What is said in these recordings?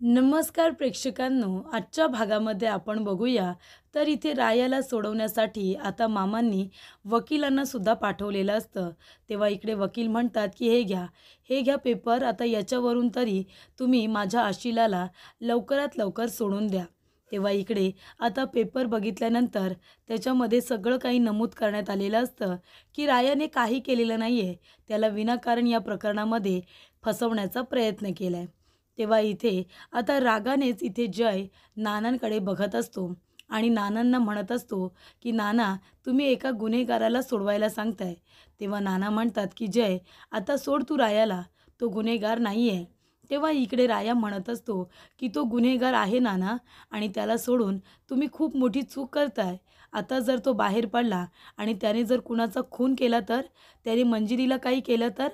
नमस्कार प्रेक्षकांनो, आजच्या भागामध्ये आपण बघूया तर इथे रायाला सोडवण्यासाठी आता मामांनी वकिलांना सुद्धा पाठवलेलं असतं. तेव्हा इकडे वकील म्हणतात की हे घ्या पेपर, आता याच्यावरून तरी तुम्ही माझ्या आशिलाला लवकरात लवकर सोडून द्या. तेव्हा इकडे आता पेपर बघितल्यानंतर त्याच्यामध्ये सगळं काही नमूद करण्यात आलेलं असतं की रायाने काही केलेलं नाही आहे, त्याला विनाकारण या प्रकरणामध्ये फसवण्याचा प्रयत्न केला आहे. तेव्हा इथे आता रागानेच इथे जय नानांकडे बघत असतो आणि नानांना म्हणत असतो की नाना, तुम्ही एका गुन्हेगाराला सोडवायला सांगताय. तेव्हा नाना म्हणतात की जय, आता सोड तू रायाला, तो गुन्हेगार नाही आहे. तेव्हा इकडे राया म्हणत असतो की तो गुन्हेगार आहे नाना, आणि त्याला सोडून तुम्ही खूप मोठी चूक करताय. आता जर तो बाहेर पडला आणि त्याने जर कुणाचा खून केला तर, त्याने मंजिरीला काही केलं तर,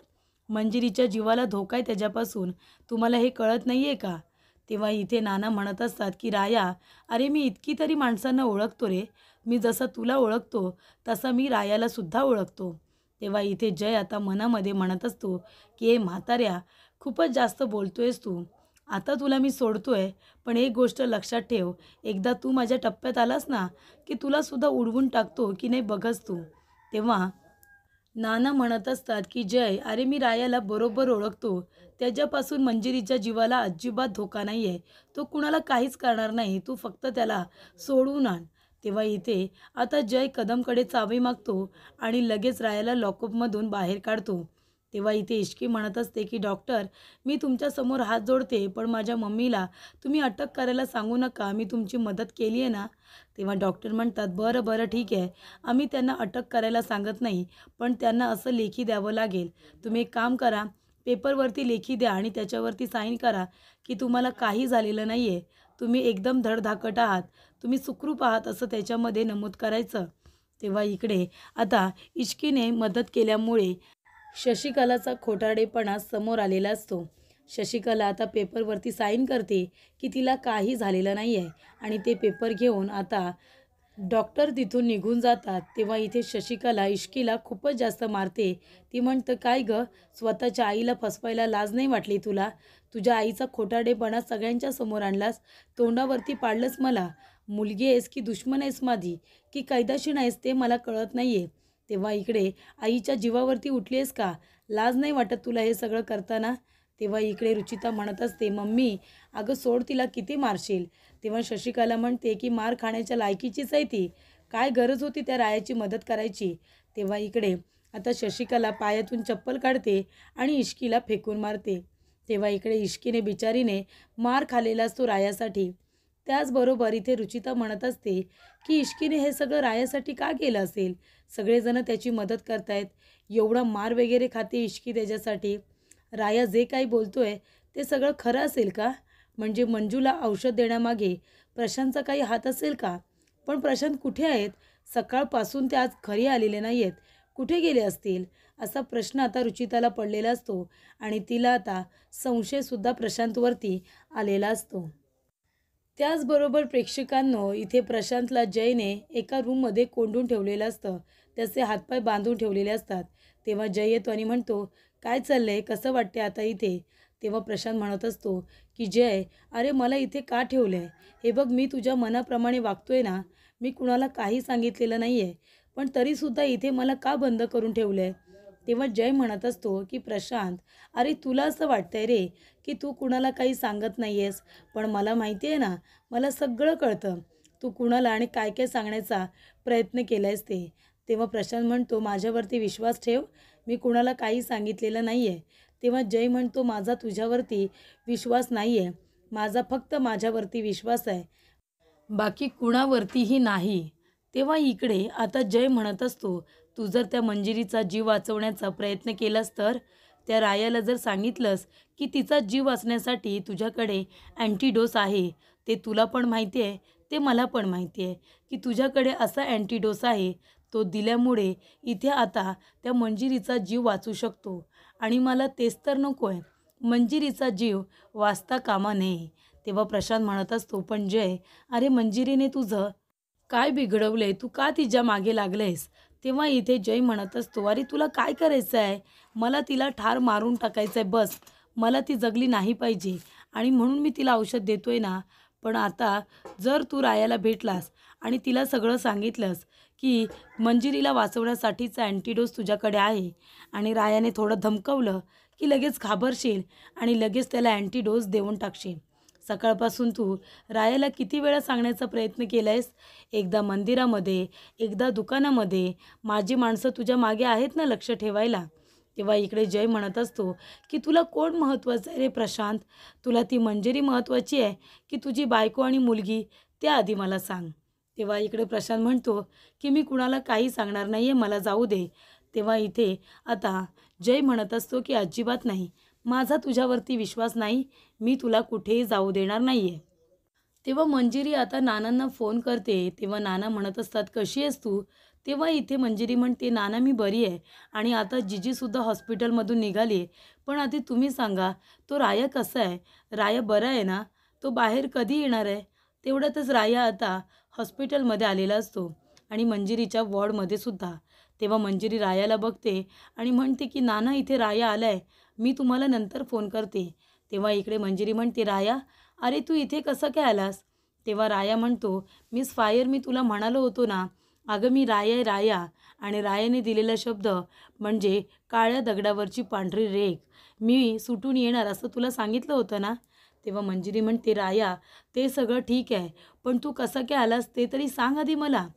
मंजिरीच्या जीवाला धोका आहे त्याच्यापासून. तुम्हाला हे कळत नाही आहे का? तेव्हा इथे नाना म्हणत असतात की राया, अरे मी इतकी तरी माणसांना ओळखतो रे. मी जसा तुला ओळखतो तसा मी रायाला सुद्धा ओळखतो. तेव्हा इथे जय आता मनामध्ये म्हणत असतो की ए म्हाताऱ्या, खूपच जास्त बोलतोयस तू. आता तुला मी सोडतोय, पण एक गोष्ट लक्षात ठेव, एकदा तू माझ्या टप्प्यात आलास ना की तुला सुद्धा उडवून टाकतो की नाही बघच तू. तेव्हा नाना म्हणत असतात की जय, अरे मी रायाला बरोबर ओळखतो. त्याच्यापासून मंजिरीच्या जीवाला अजिबात धोका नाही आहे. तो कुणाला काहीच करणार नाही. तू फक्त त्याला सोडवून आण. तेव्हा इथे आता जय कदमकडे चावी मागतो आणि लगेच रायाला लॉकअपमधून बाहेर काढतो. तेव्हा इथे इश्की म्हणत असते की डॉक्टर, मी तुमच्यासमोर हात जोडते, पण माझ्या मम्मीला तुम्ही अटक करायला सांगू नका. मी तुमची मदत केली आहे ना. तेव्हा डॉक्टर म्हणतात बरं बरं ठीक आहे, आम्ही त्यांना अटक करायला सांगत नाही, पण त्यांना असं लेखी द्यावं लागेल. तुम्ही एक काम करा, पेपरवरती लेखी द्या आणि त्याच्यावरती साईन करा की तुम्हाला काही झालेलं नाही आहे, तुम्ही एकदम धडधाकट आहात, तुम्ही सुखरूप आहात, असं त्याच्यामध्ये नमूद करायचं. तेव्हा इकडे आता इश्कीने मदत केल्यामुळे शशिकलाचा खोटारडेपणा समोर आलेला असतो. शशिकला आता पेपरवरती साईन करते की तिला काही झालेलं नाही आहे, आणि ते पेपर घेऊन आता डॉक्टर तिथून निघून जातात. तेव्हा इथे शशिकला इश्कीला खूपच जास्त मारते. ती म्हणतं काय गं, स्वतःच्या आईला फसवायला लाज नाही वाटली तुला? तुझ्या आईचा खोटारडेपणा सगळ्यांच्या समोर आणलास, तोंडावरती पाडलंस मला. मुलगी आहेस की दुश्मन आहेस माझी, की कैदाशीन आहेस ते मला कळत नाही आहे. तेव्हा इकडे आईच्या जीवावरती उठली आहेस का? लाज नाही वाटत तुला हे सगळं करताना? तेव्हा इकडे रुचिता म्हणत असते मम्मी, अगं सोड तिला, किती मारशील. तेव्हा शशिकला म्हणते की मार खाण्याच्या लायकीचीच आहे ती, काय गरज होती त्या रायाची मदत करायची. तेव्हा इकडे आता शशिकला पायातून चप्पल काढते आणि इश्कीला फेकून मारते. तेव्हा इकडे इश्कीने बिचारीने मार खाल्लेला असतो रायासाठी. त्याचबरोबर इथे रुचिता म्हणत असते की इश्कीने हे सगळं रायासाठी का केलं असेल? सगळेजण त्याची मदत करतायत, एवढा मार वगैरे खाते इश्की त्याच्यासाठी. राया जे काही बोलतोय ते सगळं खरं असेल का? म्हणजे मंजूला औषध देण्यामागे प्रशांतचा काही हात असेल का? पण प्रशांत कुठे आहेत? सकाळपासून ते आज घरी आलेले नाही आहेत, कुठे गेले असतील? असा प्रश्न आता रुचिताला पडलेला असतो आणि तिला आता संशयसुद्धा प्रशांतवरती आलेला असतो. त्याचबरोबर प्रेक्षकांनो, इथे प्रशांतला जयने एका रूममध्ये कोंडून ठेवलेलं असतं, त्याचे हातपाय बांधून ठेवलेले असतात. तेव्हा जय येतो आणि म्हणतो काय चाललंय, कसं वाटते आता इथे? तेव्हा प्रशांत म्हणत असतो की जय, अरे मला इथे का ठेवलं आहे? हे बघ, मी तुझ्या मनाप्रमाणे वागतोय ना, मी कुणाला काही सांगितलेलं नाही आहे, पण तरीसुद्धा इथे मला का बंद करून ठेवलं आहे? तेव्हा जय म्हणत असतो की प्रशांत, अरे तुला असं वाटतंय रे की तू कुणाला काही सांगत नाही आहेस, पण मला माहिती आहे ना, मला सगळं कळतं. तू कुणाला आणि काय काय सांगण्याचा प्रयत्न केला आहेस ते. तेव्हा प्रशांत म्हणतो माझ्यावरती विश्वास ठेव, मी कुणाला काही सांगितलेलं नाही आहे. तेव्हा जय म्हणतो माझा तुझ्यावरती विश्वास नाही आहे, माझा फक्त माझ्यावरती विश्वास आहे, बाकी कुणावरतीही नाही. तेव्हा इकडे आता जय म्हणत असतो तू जर त्या मंजिरीचा जीव वाचवण्याचा प्रयत्न केलास तर, त्या रायाला जर सांगितलंस की तिचा जीव वाचण्यासाठी तुझ्याकडे अँटीडोस आहे, ते तुला पण माहिती आहे, ते मला पण माहिती आहे की तुझ्याकडे असा अँटीडोस आहे, तो दिल्यामुळे इथे आता त्या मंजिरीचा जीव वाचू शकतो, आणि मला तेच तर नको आहे, मंजिरीचा जीव वाचता कामा नये. तेव्हा प्रशांत म्हणत असतो पण जय, अरे मंजिरीने तुझं काय बिघडवलंय, तू का तिच्या मागे लागलेस? तेव्हा इथे जय म्हणत असतो अरे तुला काय करायचं आहे? मला तिला ठार मारून टाकायचं आहे बस, मला ती जगली नाही पाहिजे. आणि म्हणून मी तिला औषध देतोय ना. पण आता जर तू रायाला भेटलास आणि तिला सगळं सांगितलंस की मंजिरीला वाचवण्यासाठीचा अँटिडोस तुझ्याकडे आहे आणि रायाने थोडं धमकवलं की लगेच घाबरशील आणि लगेच त्याला अँटिडोस देऊन टाकशील. सकाळपासून तू रायाला किती वेळा सांगण्याचा प्रयत्न केला आहेस? एकदा मंदिरामध्ये, एकदा दुकानामध्ये. माझी माणसं तुझ्या मागे आहेत ना लक्ष ठेवायला. तेव्हा इकडे जय म्हणत असतो की तुला कोण महत्त्वाचं आहे रे प्रशांत? तुला ती मंजिरी महत्त्वाची आहे की तुझी बायको आणि मुलगी? ते आधी मला सांग. तेव्हा इकडे प्रशांत म्हणतो की मी कुणाला काही सांगणार नाही आहे, मला जाऊ दे. तेव्हा इथे आता जय म्हणत असतो की अजिबात नाही. माझा तुझ्यावरती विश्वास नाही. मी तुला कुठेही जाऊ देणार नाही आहे. तेव्हा मंजिरी आता नानांना फोन करते. तेव्हा नाना म्हणत असतात, कशी आहेस तू? तेव्हा इथे मंजिरी म्हणते, नाना मी बरी आहे आणि आता जीजीसुद्धा हॉस्पिटलमधून निघाली आहे. पण आधी तुम्ही सांगा, तो राया कसा आहे? राया बरा आहे ना? तो बाहेर कधी येणार आहे? तेवढ्यातच राया आता हॉस्पिटलमध्ये आलेला असतो आणि मंजिरीच्या वॉर्डमध्ये सुद्धा. तेव्हा मंजिरी रायाला बघते आणि म्हणते की नाना इथे राया आला आहे. मी तुम्हाला नंतर फोन करते. तेव्हा इकडे मंजिरी म्हणते, राया अरे तू इथे कसं काय आलास? तेव्हा राया म्हणतो, मिस फायर मी तुला म्हणालो होतो ना, अगं मी राया आहे राया. आणि रायाने दिलेला शब्द म्हणजे काळ्या दगडावरची पांढरी रेघ. मी सुटून येणार असं तुला सांगितलं होतं ना. तेव्हा मंजिरी म्हणते, राया ते सगळं ठीक आहे, पण तू कसा काय आलास ते तरी सांग आधी मला.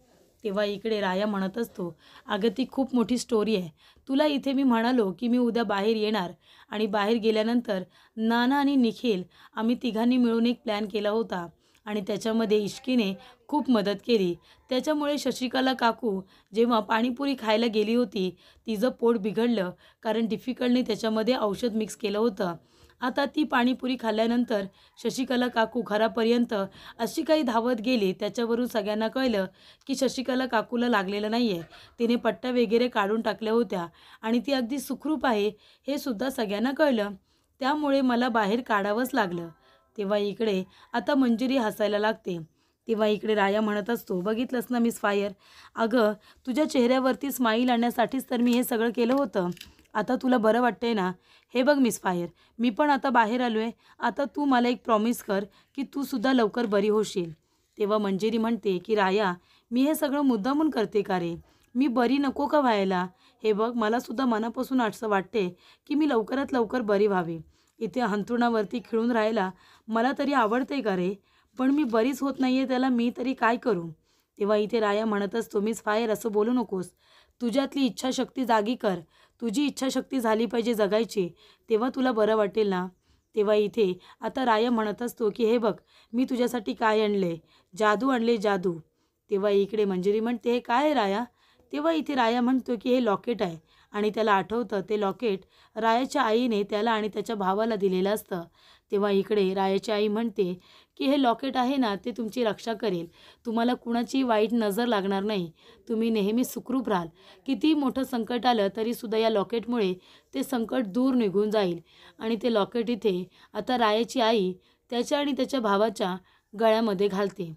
तेव्हा इकडे राया म्हणत असतो, अगं ती खूप मोठी स्टोरी आहे. तुला इथे मी म्हणालो की मी उद्या बाहेर येणार आणि बाहेर गेल्यानंतर नाना आणि निखिल आम्ही तिघांनी मिळून एक प्लॅन केला होता आणि त्याच्यामध्ये इश्कीने खूप मदत केली. त्याच्यामुळे शशिकला काकू जेव्हा पाणीपुरी खायला गेली होती, तिचं पोट बिघडलं कारण डिफिकल्टने त्याच्यामध्ये औषध मिक्स केलं होतं. आता ती पाणीपुरी खाल्ल्यानंतर शशिकला काकू घरापर्यंत अशी काही धावत गेली. त्याच्यावरून सगळ्यांना कळलं की शशिकला काकूला लागलेलं नाही आहे. तिने पट्ट्या वगैरे काढून टाकल्या होत्या आणि ती अगदी सुखरूप आहे हे सुद्धा सगळ्यांना कळलं. त्यामुळे मला बाहेर काढावंच लागलं. तेव्हा इकडे आता मंजिरी हसायला लागते. तेव्हा इकडे राया म्हणत असतो, बघितलंस ना मिस फायर, अगं तुझ्या चेहऱ्यावरती स्माईल आणण्यासाठीच तर मी हे सगळं केलं होतं. आता तुला बरं वाटतंय ना? हे बघ मिस फायर, मी पण आता बाहेर आलो आहे. आता तू मला एक प्रॉमिस कर की तू सुद्धा लवकर बरी होशील. तेव्हा मंजिरी म्हणते की राया मी हे सगळं मुद्दामून करते का रे? मी बरी नको का व्हायला? हे बघ मला सुद्धा मनापासून असं वाटते की मी लवकरात लवकर बरी व्हावी. इथे अंथरुणावरती खिळून राहायला मला तरी आवडते का रे? पण मी बरीच होत नाही आहे, त्याला मी तरी काय करू? तेव्हा इथे राया म्हणत असतो, मिस फायर असं बोलू नकोस. तुझ्यातली इच्छाशक्ती जागी कर. तुझी इच्छाशक्ती झाली पाहिजे जगायची, तेव्हा तुला बरं वाटेल ना. तेव्हा इथे आता राया म्हणत असतो की हे बघ मी तुझ्यासाठी काय आणले, जादू आणले जादू. तेव्हा इकडे मंजिरी म्हणते, हे काय आहे राया? तेव्हा इथे राया म्हणतो की हे लॉकेट आहे आणि त्याला आठवतं ते लॉकेट रायाच्या आईने त्याला आणि त्याच्या भावाला दिलेलं असतं. तेव्हा इकडे रायाची आई म्हणते की हे लॉकेट आहे ना ते तुमची रक्षा करेल. तुम्हाला कुणाची वाईट नजर लागणार नाही. तुम्ही नेहमी सुखरूप राहाल. किती मोठं संकट आलं तरीसुद्धा या लॉकेटमुळे ते संकट दूर निघून जाईल. आणि ते लॉकेट इथे आता रायाची आई त्याच्या आणि त्याच्या भावाच्या गळ्यामध्ये घालते.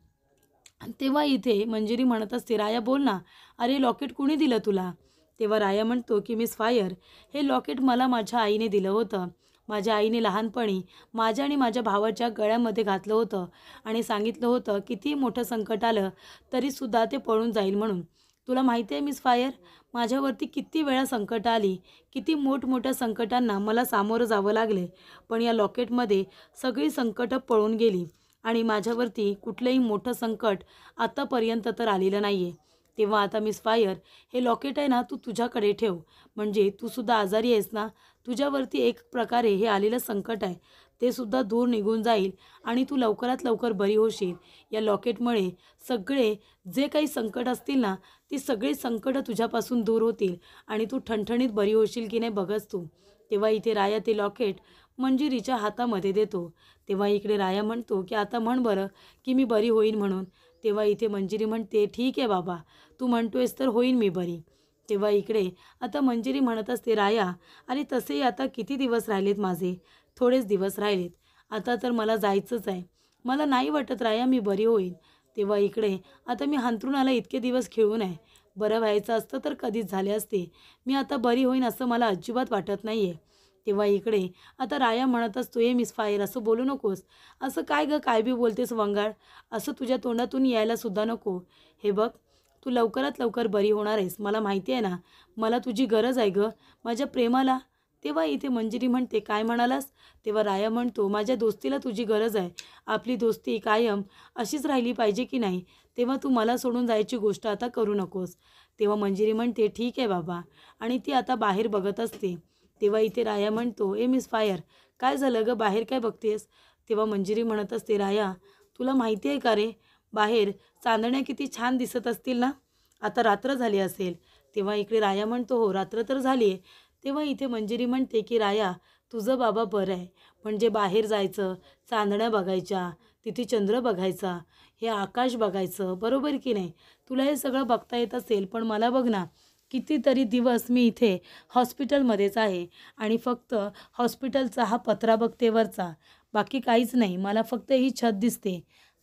तेव्हा इथे मंजिरी म्हणत असते, राया बोल ना, अरे लॉकेट कुणी दिलं तुला? तेव्हा राया म्हणतो की मिस फायर हे लॉकेट मला माझ्या आईने दिलं होतं. माझ्या आईने लहानपणी माझ्या आणि माझ्या भावाच्या गळ्यामध्ये घातलं होतं आणि सांगितलं होतं किती मोठं संकट आलं तरीसुद्धा ते पळून जाईल म्हणून. तुला माहिती आहे मिस फायर माझ्यावरती किती वेळा संकट आली, किती मोठमोठ्या संकटांना मला सामोरं जावं लागले, पण या लॉकेटमध्ये सगळी संकटं पळून गेली आणि माझ्यावरती कुठलंही मोठं संकट आतापर्यंत तर आलेलं नाही आहे. तेव्हा आता मिस फायर हे लॉकेट आहे ना तू तुझ्याकडे ठेव. म्हणजे तू सुद्धा आजारी आहेस ना, तुझ्यावरती एक प्रकारे हे आलेलं संकट आहे ते सुद्धा दूर निघून जाईल आणि तू लवकरात लवकर बरी होशील. या लॉकेटमुळे सगळे जे काही संकट असतील ना ती सगळी संकटं तुझ्यापासून दूर होतील आणि तू ठणठणीत बरी होशील की नाही बघच तू. तेव्हा इथे राया ते लॉकेट मंजिरीच्या हातामध्ये देतो. तेव्हा इकडे राया म्हणतो की आता म्हण बरं की मी बरी होईन म्हणून. तेव्हा इथे मंजिरी म्हणते, ठीक आहे बाबा, तू म्हणतोयस तर होईन मी बरी. तेव्हा इकडे आता मंजिरी म्हणत असते, राया अरे तसेही आता किती दिवस राहिलेत माझे, थोडेच दिवस राहिलेत. आता तर मला जायचंच आहे. मला नाही वाटत राया मी बरी होईन. तेव्हा इकडे आता मी अंथरुणाला इतके दिवस खेळून आहे. बरं व्हायचं असतं तर कधीच झाले असते. मी आता बरी होईन असं मला अजिबात वाटत नाही आहे. तेव्हा इकडे आता राया म्हणत असतो, ए मिस फायर असं बोलू नकोस. असं काय गं, काय बी बोलतेस वंगाळ, असं तुझ्या तोंडातून यायला सुद्धा नको. हे बघ, तू लवकरात लवकर बरी होणार आहेस, मला माहिती आहे ना. मला तुझी गरज आहे गं, माझ्या प्रेमाला. तेव्हा इथे मंजिरी म्हणते, काय म्हणालास? तेव्हा राया म्हणतो, माझ्या दोस्तीला तुझी गरज आहे. आपली दोस्ती कायम अशीच राहिली पाहिजे की नाही. तेव्हा तू मला सोडून जायची गोष्ट आता करू नकोस. तेव्हा मंजिरी म्हणते, ठीक आहे बाबा. आणि ती आता बाहेर बघत असते. तेव्हा इथे राया म्हणतो, ए मिस फायर, काय झालं गं, बाहेर काय बघतेस? तेव्हा मंजिरी म्हणत असते, राया तुला माहिती आहे का रे, बाहेर चांदण्या किती छान दिसत असतील ना. आता रात्र झाली असेल. तेव्हा इकडे राया म्हणतो, हो रात्र तर झाली आहे. तेव्हा इथे मंजिरी म्हणते की राया तुझं बाबा बरं आहे, म्हणजे बाहेर जायचं, चांदण्या बघायच्या, तिथे चंद्र बघायचा, हे आकाश बघायचं, बरोबर की नाही. तुला हे सगळं बघता येत असेल, पण मला बघ ना, कितीतरी दिवस मी इथे हॉस्पिटलमध्येच आहे आणि फक्त हॉस्पिटलचा हा पत्रा बघते वरचा, बाकी काहीच नाही. मला फक्त ही छत दिसते.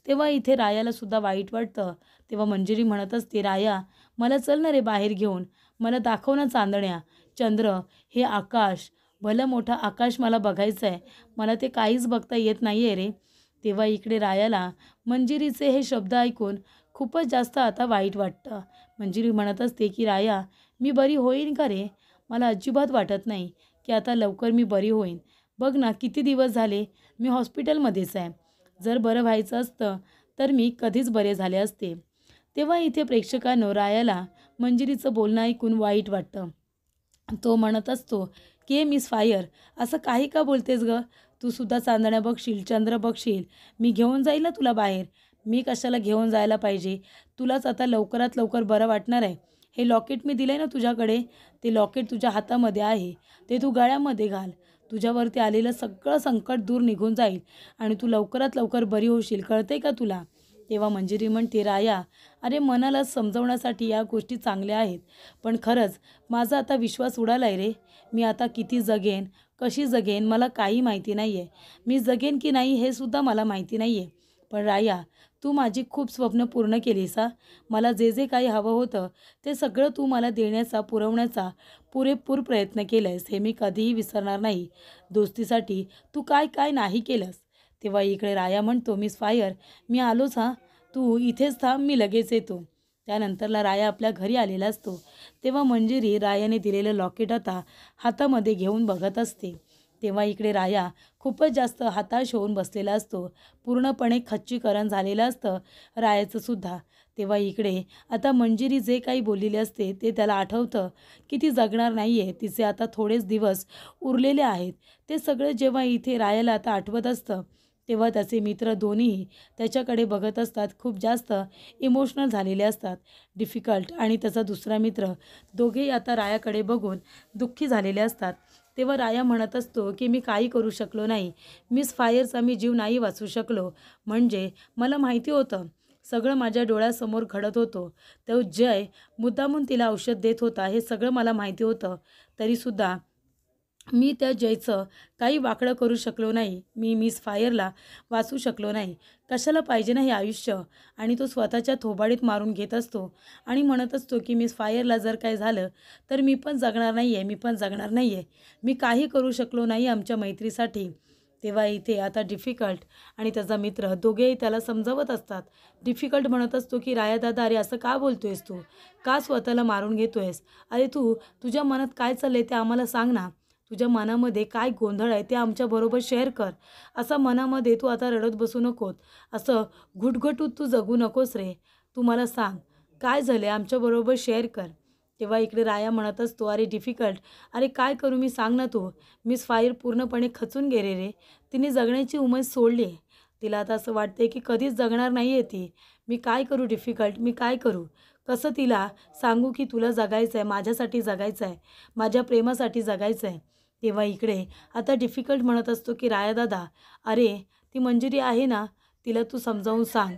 तेव्हा इथे रायाला सुद्धा वाईट वाटतं. तेव्हा मंजिरी म्हणत असते, राया मला चल ना रे बाहेर घेऊन, मला दाखव ना चांदण्या, चंद्र, हे आकाश, भलं मोठं आकाश मला बघायचं आहे. मला ते काहीच बघता येत नाही आहे रे. तेव्हा इकडे रायाला मंजिरीचे हे शब्द ऐकून खूपच जास्त आता वाईट वाटतं. मंजिरी म्हणत असते की राया मी बरी होईन का रे? मला अजिबात वाटत नाही की आता लवकर मी बरी होईन. बघ ना किती दिवस झाले मी हॉस्पिटलमध्येच आहे. जर बरं व्हायचं असतं तर मी कधीच बरे झाले असते. तेव्हा इथे प्रेक्षकांनो रायाला मंजिरीचं बोलणं ऐकून वाईट वाटतं. तो म्हणत असतो की मिस फायर असं काही का बोलतेस गं? तू सुद्धा चांदण्या बघशील, चंद्र बघशील, मी घेऊन जाईल ना तुला बाहेर. मी कशाला घेऊन जायला पाहिजे? तुलाच आता लवकरात लवकर बरं वाटणार आहे. हे लॉकेट मी दिलं आहे ना तुझ्याकडे, ते लॉकेट तुझ्या हातामध्ये आहे, ते तू गळ्यामध्ये घाल. तुझ्यावरती आलेलं सगळं संकट दूर निघून जाईल आणि तू लवकरात लवकर बरी होशील, कळते का तुला? तेव्हा मंजिरी म्हणते, राया अरे मनाला समजवण्यासाठी या गोष्टी चांगल्या आहेत, पण खरंच माझा आता विश्वास उडाला आहे रे. मी आता किती जगेन, कशी जगेन मला काही माहिती नाही आहे. मी जगेन की नाही हे सुद्धा मला माहिती नाही आहे. पण राया तू माझी खूप स्वप्न पूर्ण केलीस हा. मला जे जे काही हवं होतं ते सगळं तू मला देण्याचा, पुरवण्याचा पुरेपूर प्रयत्न केलायस, हे मी कधीही विसरणार नाही. दोस्तीसाठी तू काय काय नाही केलंस. तेव्हा इकडे राया म्हणतो, मिस फायर मी आलोच हां, तू इथेच थांब, मी लगेच येतो. त्यानंतरला राया आपल्या घरी आलेला असतो. तेव्हा मंजिरी रायाने दिलेलं लॉकेट आता हातामध्ये घेऊन बघत असते. तेव्हा इकडे राया खूपच जास्त हताश होऊन बसलेला असतो. पूर्णपणे खच्चीकरण झालेलं असतं रायाचं सुद्धा. तेव्हा इकडे आता मंजिरी जे काही बोललेली असते ते त्याला आठवतं की ती जगणार नाही आहे, तिचे आता थोडेच दिवस उरलेले आहेत. ते सगळं जेव्हा इथे रायाला आता आठवत असतं तेव्हा त्याचे मित्र दोन्हीही त्याच्याकडे बघत असतात, खूप जास्त इमोशनल झालेले असतात. डिफिकल्ट आणि त्याचा दुसरा मित्र दोघेही आता रायाकडे बघून दुःखी झालेले असतात. तेव्हा राया म्हणत असतो की मी काही करू शकलो नाही, मिस फायरचा मी जीव नाही वाचवू शकलो. म्हणजे मला माहिती होतं सगळं माझ्या डोळ्यासमोर घडत होतं. तो जय मुद्दामून तिला औषध देत होता हे सगळं मला माहिती होतं. तरीसुद्धा मी त्या जयचं काही वाकडं करू शकलो नाही. मी मिस फायरला वाचू शकलो नाही. कशाला पाहिजे ना हे आयुष्य? आणि तो स्वतःच्या थोबाडीत मारून घेत असतो आणि म्हणत असतो की मिस फायरला जर काय झालं तर मी पण जगणार नाही आहे, मी पण जगणार नाही आहे. मी काही करू शकलो नाही आमच्या मैत्रीसाठी. तेव्हा इथे आता डिफिकल्ट आणि त्याचा मित्र दोघेही त्याला समजावत असतात. डिफिकल्ट म्हणत असतो की राया दादा अरे असं का बोलतोयस तू? का स्वतःला मारून घेतोयस? अरे तुझ्या मनात काय चाललंय ते आम्हाला सांग ना. तुझ्या मनामध्ये काय गोंधळ आहे ते आमच्याबरोबर शेअर कर. असं मनामध्ये तू आता रडत बसू नकोस, असं घुटघुटूत तू जगू नकोस रे. तू मला सांग काय झालं, आमच्याबरोबर शेअर कर. तेव्हा इकडे राया म्हणत असतो, अरे डिफिकल्ट अरे काय करू मी, सांग ना तू. मिस फायर पूर्णपणे खचून गेले रे. तिने जगण्याची उमेद सोडली आहे. तिला आता असं वाटते की कधीच जगणार नाही आहे ती. मी काय करू डिफिकल्ट, मी काय करू? कसं तिला सांगू की तुला जगायचं आहे, माझ्यासाठी जगायचं आहे, माझ्या प्रेमासाठी जगायचं आहे. तेव्हा इकडे आता डिफिकल्ट म्हणत असतो की राया दादा अरे ती मंजिरी आहे ना, तिला तू समजावून सांग.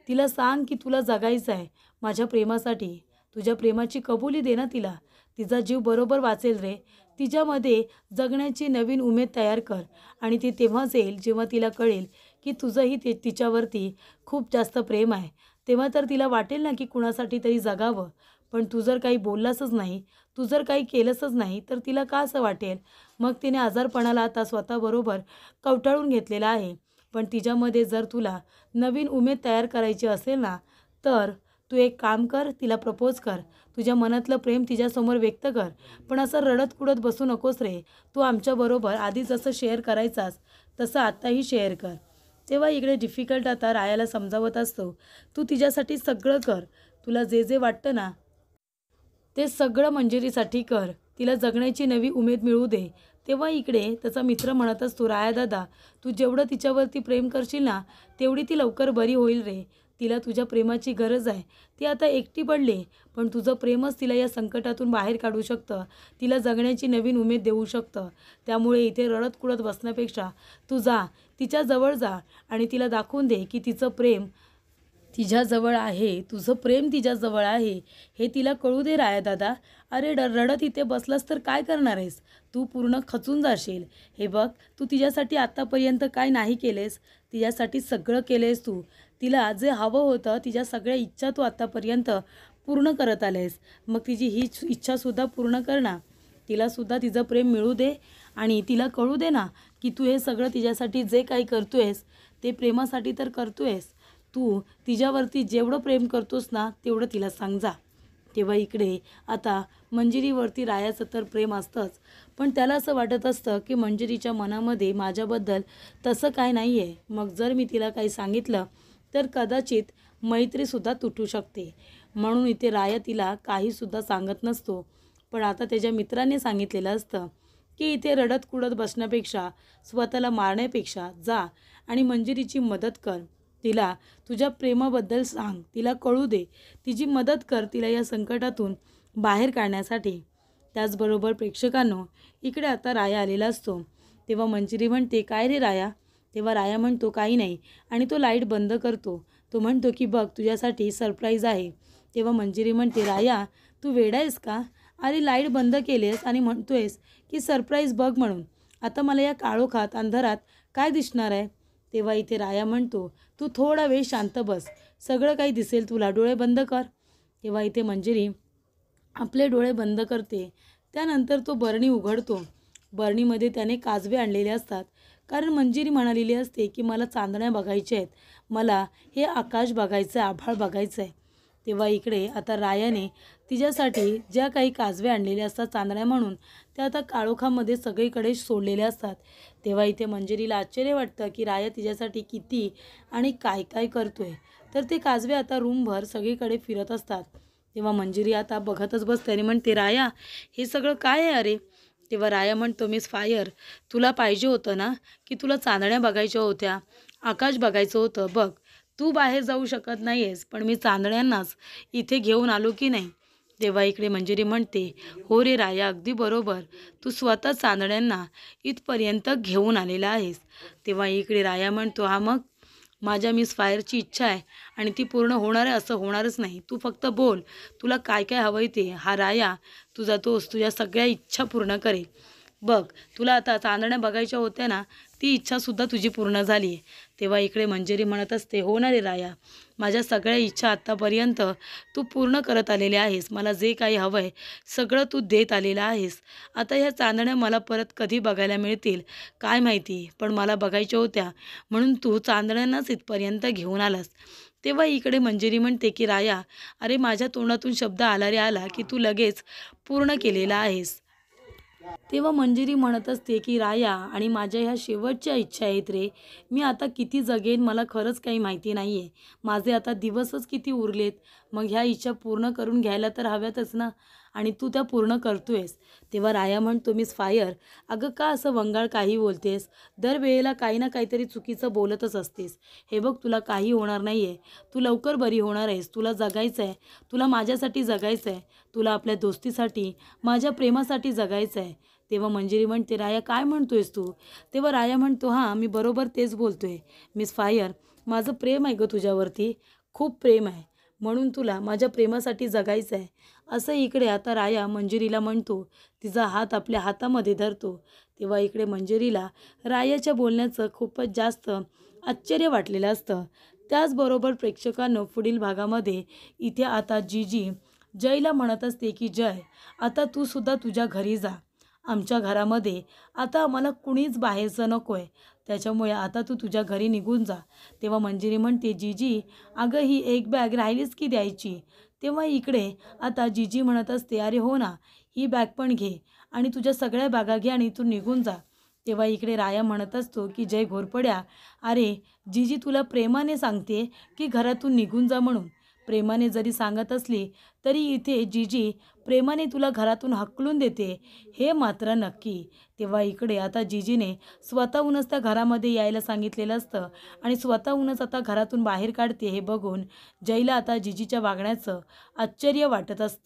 तिला सांग की तुला जगायचं आहे माझ्या प्रेमासाठी. तुझ्या प्रेमाची कबुली दे ना तिला. तिचा जीव बरोबर वाचेल रे. तिच्यामध्ये जगण्याची नवीन उमेद तयार कर आणि ती तेव्हाच येईल जेव्हा तिला कळेल की तुझंही तिच्यावरती खूप जास्त प्रेम आहे. तेव्हा तर तिला वाटेल ना की कुणासाठी तरी जगावं. पण तू जर काही बोललासच नाही, तू जर काही केलंसच नाही तर तिला का असं वाटेल? मग तिने आजारपणाला आता स्वतःबरोबर कवटाळून घेतलेला आहे. पण तिच्यामध्ये जर तुला नवीन उमेद तयार करायची असेल ना, तर तू एक काम कर, तिला प्रपोज कर. तुझ्या मनातलं प्रेम तिच्यासमोर व्यक्त कर. पण असं रडत-कुडत बसू नकोस रे. तू आमच्याबरोबर आधी जसं शेअर करायचास, तसं आत्ताही शेअर कर. तेव्हा इकडे डिफिकल्ट आता रायाला समजावत असतो, तू तिच्यासाठी सगळं कर. तुला जे जे वाटतं ना, ते सगळं मंजिरीसाठी कर. तिला जगण्याची नवी उमेद मिळू दे. तेव्हा इकडे त्याचा मित्र म्हणत असतो, राया दादा, तू जेवढं तिच्यावरती प्रेम करशील ना, तेवढी ती लवकर बरी होईल रे. तिला तुझ्या प्रेमाची गरज आहे. ती आता एकटी पडली, पण तुझं प्रेमच तिला या संकटातून बाहेर काढू शकतं. तिला जगण्याची नवीन उमेद देऊ शकतं. त्यामुळे इथे रडत-कुडत बसण्यापेक्षा तू जा, तिच्याजवळ जा आणि तिला दाखवून दे की तिचं प्रेम तिच्याजवळ आहे, तुझं प्रेम तिच्याजवळ आहे, हे तिला कळू दे राया दादा. अरे रडत इथे बसलास तर काय करणार आहेस? तू पूर्ण खचून जाशील. हे बघ, तू तिच्यासाठी आत्तापर्यंत काय नाही केलेस, तिच्यासाठी सगळं केलेस तू. तिला जे हवं होतं, तिच्या सगळ्या इच्छा तू आत्तापर्यंत पूर्ण करत आलेस. मग तिची ही इच्छासुद्धा पूर्ण कर ना. तिलासुद्धा तिचं प्रेम मिळू दे आणि तिला कळू दे ना की तू हे सगळं तिच्यासाठी जे काही करतोयस, ते प्रेमासाठी तर करतोयस. तू तिच्यावरती जेवढं प्रेम करतोस ना, तेवढं तिला सांग जा. तेव्हा इकडे आता मंजिरीवरती रायाचं तर प्रेम असतंच, पण त्याला असं वाटत असतं की मंजिरीच्या मनामध्ये माझ्याबद्दल तसं काय नाही आहे. मग जर मी तिला काही सांगितलं तर कदाचित मैत्रीसुद्धा तुटू शकते. म्हणून इथे राया तिला काहीसुद्धा सांगत नसतो. पण आता त्याच्या मित्राने सांगितलेलं असतं की इथे रडत-कुडत बसण्यापेक्षा, स्वतःला मारण्यापेक्षा जा आणि मंजिरीची मदत कर. तिला तुझ्या प्रेमाबद्दल सांग, तिला कळू दे, तिची मदत कर तिला या संकटातून बाहेर काढण्यासाठी. त्याचबरोबर प्रेक्षकांनो, इकडे आता राया आलेला असतो. तेव्हा मंजिरी म्हणते, काय रे राया? तेव्हा राया म्हणतो, काही नाही, आणि तो लाईट बंद करतो. तो म्हणतो की बघ, तुझ्यासाठी सरप्राईज आहे. तेव्हा मंजिरी म्हणते, राया तू वेडा आहेस का? अरे लाईट बंद केलीस आणि म्हणतोयस की सरप्राईज बघ म्हणून. आता मला या काळोखात अंधारात काय दिसणार आहे? तेव्हा इथे राया म्हणतो, तू थोडा वेळ शांत बस, सगळं काही दिसेल तुला, डोळे बंद कर. तेव्हा इथे मंजिरी आपले डोळे बंद करते. त्यानंतर तो बरणी उघडतो. बरणीमध्ये त्याने काजवे आणलेले असतात, कारण मंजिरी म्हणालेली असते की मला चांदण्या बघायच्या आहेत, मला हे आकाश बघायचं आहे, आभाळ बघायचं आहे. तेव्हा इकडे आता रायाने तिच्यासाठी ज्या काही काजवे आणलेले असतात चांदण्या म्हणून, त्या आता काळोखामध्ये सगळीकडे सोडलेले असतात. तेव्हा इथे मंजिरीला आश्चर्य वाटतं की राया तिच्यासाठी किती आणि काय काय करतोय. तर ते काजवे आता रूमभर सगळीकडे फिरत असतात. तेव्हा मंजिरी आता बघतच बसते आणि म्हणते, राया हे सगळं काय आहे अरे? तेव्हा राया म्हणतो, मिस फायर, तुला पाहिजे होतं ना की तुला चांदण्या बघायच्या होत्या, आकाश बघायचं होतं. बघ, तू बाहेर जाऊ शकत नाही आहेस, पण मी चांदण्यांनाच इथे घेऊन आलो की नाही. तेव्हा इकडे मंजिरी म्हणते, हो रे राया, अगदी बरोबर, तू स्वतः चांदण्यांना इथपर्यंत घेऊन आलेला आहेस. तेव्हा इकडे राया म्हणतो, हा मग माझ्या मिस फायरची इच्छा आहे आणि ती पूर्ण होणार आहे असं होणारच नाही. तू फक्त बोल, तुला काय काय हवं आहे ते. हा राया तुझा दोस्त तुझ्या सगळ्या इच्छा पूर्ण करेल. बघ, तुला आता चांदण्या बघायच्या होत्या ना, ती इच्छासुद्धा तुझी पूर्ण झाली आहे. तेव्हा इकडे मंजिरी म्हणत असते, हो ना रे राया, माझ्या सगळ्या इच्छा आत्तापर्यंत तू पूर्ण करत आलेल्या आहेस. मला जे काही हवं आहे सगळं तू देत आलेलं आहेस. आता ह्या चांदण्या मला परत कधी बघायला मिळतील काय माहिती, पण मला बघायच्या होत्या म्हणून तू चांदण्यांनाच इथपर्यंत घेऊन आलास. तेव्हा इकडे मंजिरी म्हणते की राया, अरे माझ्या तोंडातून शब्द आला रे आला की तू लगेच पूर्ण केलेला आहेस. तेव्हा मंजिरी म्हणत असते की राया, आणि माझ्या ह्या शेवटच्या इच्छा आहेत रे. मी आता किती जगेन मला खरंच काही माहिती नाही आहे. माझे आता दिवसच किती उरलेत. मग ह्या इच्छा पूर्ण करून घ्यायला तर हव्यातच ना, आणि तू त्या पूर्ण करतोयस. तेव्हा राया म्हणतो, मिस फायर, अगं का असं वंगाळ काही बोलतेस? दरवेळेला काही ना काहीतरी चुकीचं बोलतच असतेस. हे बघ, तुला काही होणार नाही आहे, तू लवकर बरी होणार आहेस. तुला जगायचं आहे, तुला माझ्यासाठी जगायचं आहे, तुला आपल्या दोस्तीसाठी, माझ्या प्रेमासाठी जगायचं आहे. तेव्हा मंजिरी म्हणते, राया काय म्हणतोयस तू? तेव्हा राया म्हणतो, हां मी बरोबर तेच बोलतोय मिस फायर, माझं प्रेम आहे गं तुझ्यावरती, खूप प्रेम आहे, म्हणून तुला माझ्या प्रेमासाठी जगायचं आहे. असं इकडे आता राया मंजिरीला म्हणतो, तिचा हात आपल्या हातामध्ये धरतो. तेव्हा इकडे मंजिरीला रायाच्या बोलण्याचं खूपच जास्त आश्चर्य वाटलेलं असतं. त्याचबरोबर प्रेक्षकांनो, पुढील भागामध्ये इथे आता जीजी जयला म्हणत असते की जय, आता तू सुद्धा तुझ्या घरी जा. आमच्या घरामध्ये आता आम्हाला कुणीच बाहेरचं नको आहे. त्याच्यामुळे आता तू तुझ्या घरी निघून जा. तेव्हा मंजिरी म्हणते, जीजी अगं ही एक बॅग राहिलीच की द्यायची. तेव्हा इकडे आता जीजी म्हणत असते, अरे हो ना, ही बॅग पण घे आणि तुझ्या सगळ्या बॅगा घे आणि इथून निघून जा. तेव्हा इकडे राया म्हणत असतो की जय घोरपड्या, अरे जीजी तुला प्रेमाने सांगते की घरातून निघून जा म्हणून. प्रेमाने जरी सांगत असली तरी इथे जीजी प्रेमाने तुला घरातून हाकलून देते हे मात्र नक्की. तेव्हा इकडे आता जीजीने स्वतःहूनच त्या घरामध्ये यायला सांगितलेलं असतं आणि स्वतःहूनच आता घरातून बाहेर काढते हे बघून जयला आता जीजीच्या वागण्याचं आश्चर्य वाटत असतं.